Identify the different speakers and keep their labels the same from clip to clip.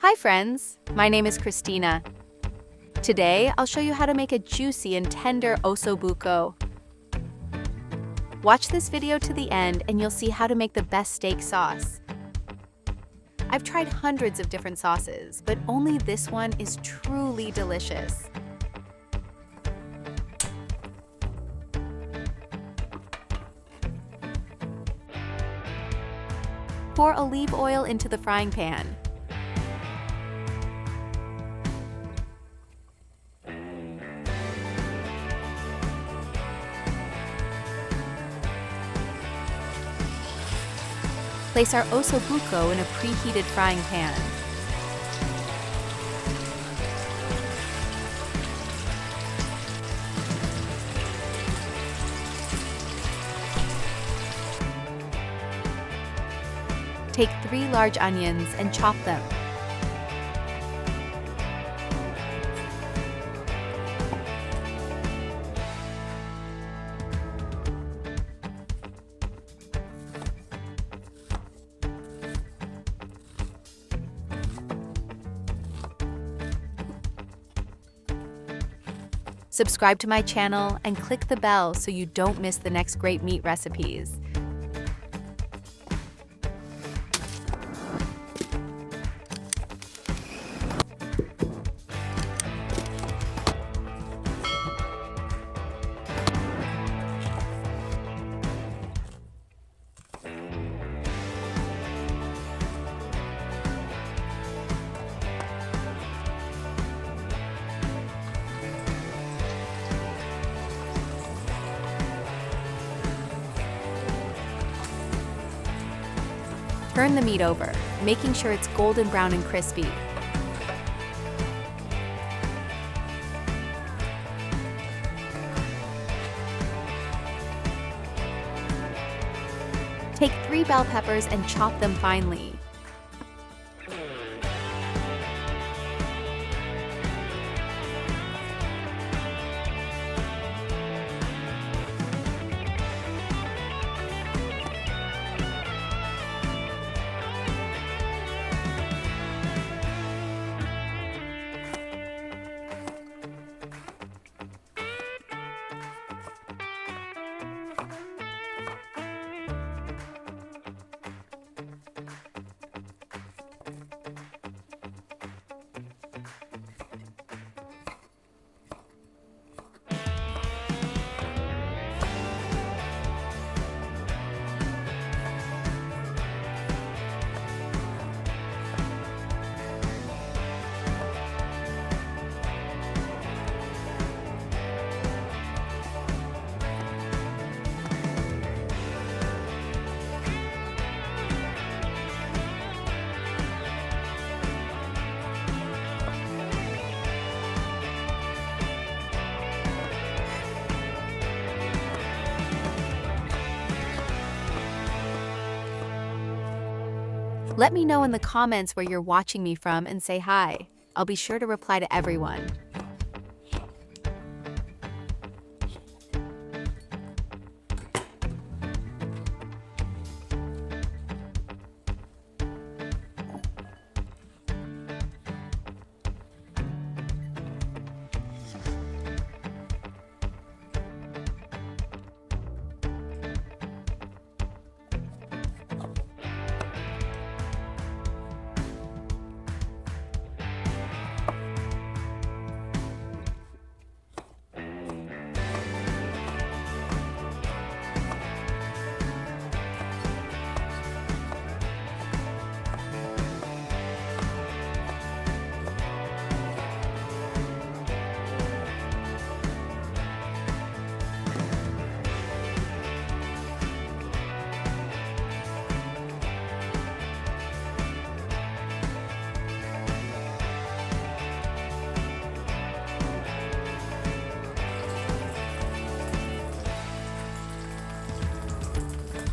Speaker 1: Hi friends, my name is Christina. Today, I'll show you how to make a juicy and tender Osso Buco. Watch this video to the end and you'll see how to make the best steak sauce. I've tried hundreds of different sauces, but only this one is truly delicious. Pour olive oil into the frying pan. Place our Osso Buco in a preheated frying pan. Take 3 large onions and chop them. Subscribe to my channel and click the bell so you don't miss the next great meat recipes. Turn the meat over, making sure it's golden brown and crispy. Take 3 bell peppers and chop them finely. Let me know in the comments where you're watching me from and say hi. I'll be sure to reply to everyone.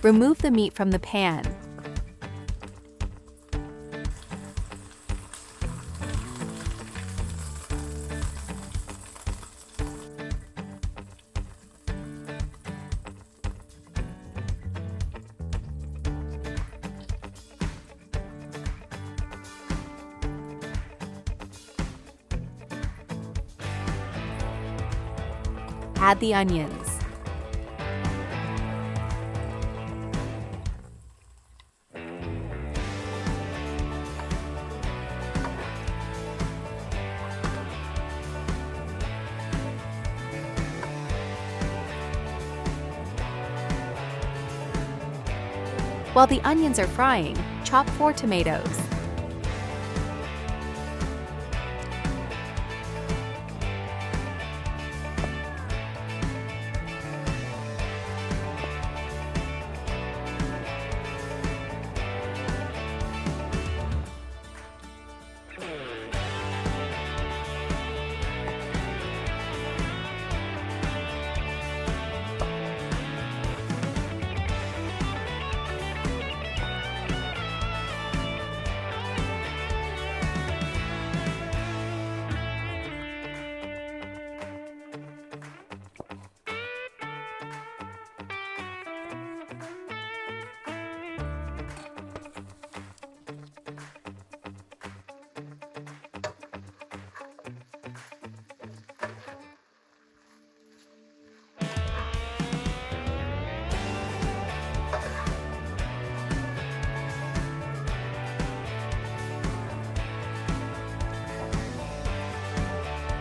Speaker 1: Remove the meat from the pan. Add the onions. While the onions are frying, chop 4 tomatoes.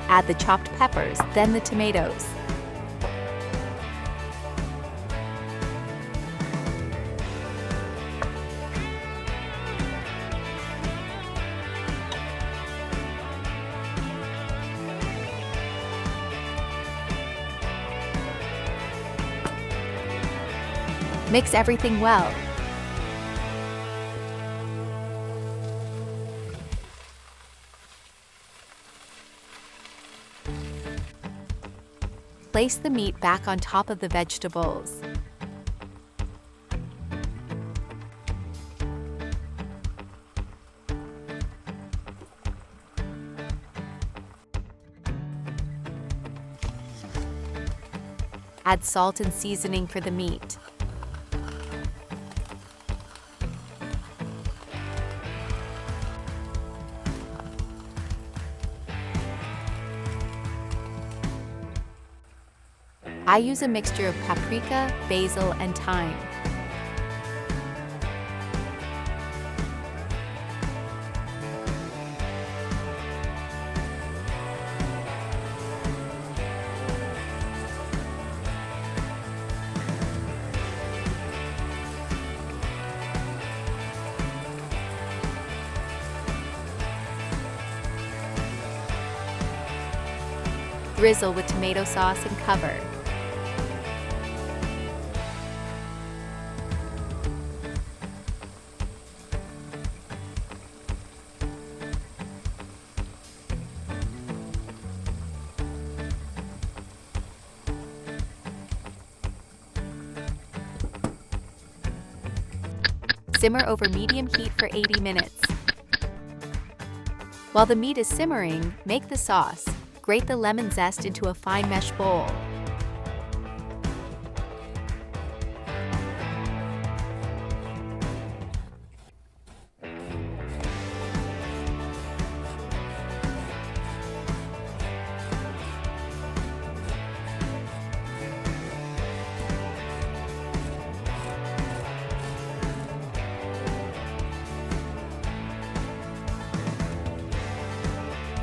Speaker 1: Add the chopped peppers, then the tomatoes. Mix everything well. Place the meat back on top of the vegetables. Add salt and seasoning for the meat. I use a mixture of paprika, basil, and thyme. Drizzle with tomato sauce and cover. Simmer over medium heat for 80 minutes. While the meat is simmering, make the sauce. Grate the lemon zest into a fine mesh bowl.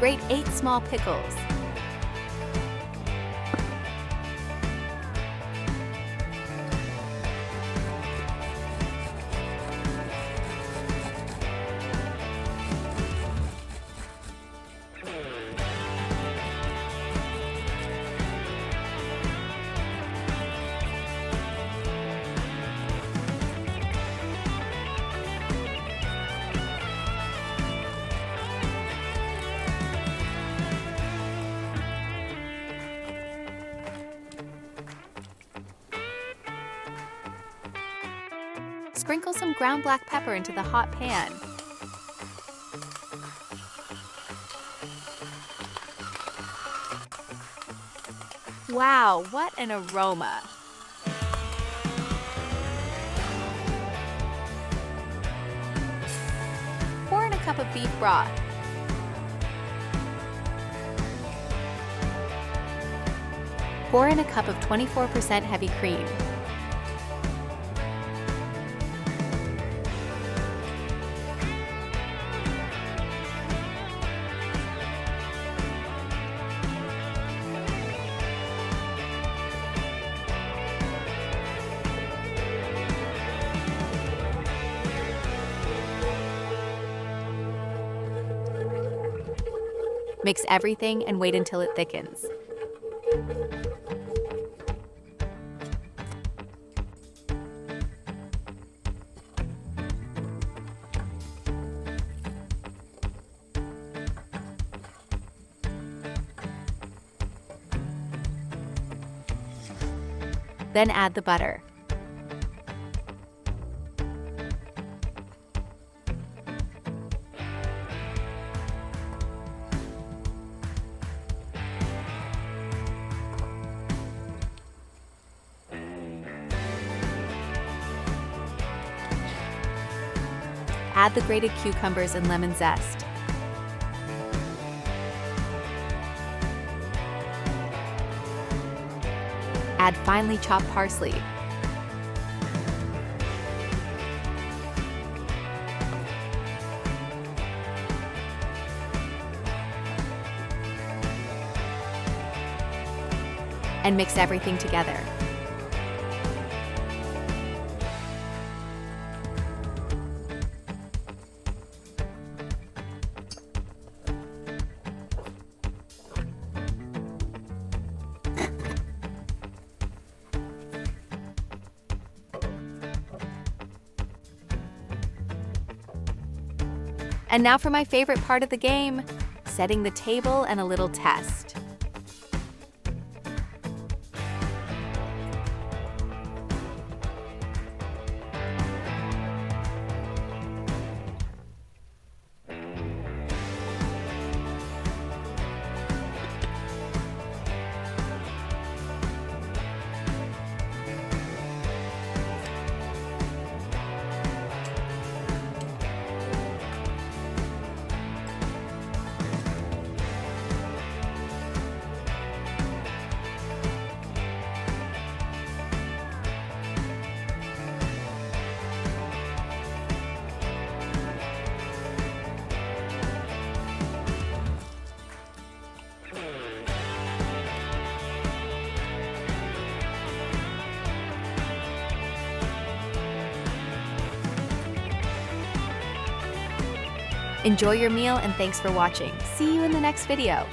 Speaker 1: Grate 8 small pickles. Sprinkle some ground black pepper into the hot pan. Wow, what an aroma! Pour in a cup of beef broth. Pour in a cup of 24% heavy cream. Mix everything and wait until it thickens. Then add the butter. Add the grated cucumbers and lemon zest. Add finely chopped parsley. And mix everything together. And now for my favorite part of the game, setting the table and a little test. Enjoy your meal and thanks for watching. See you in the next video.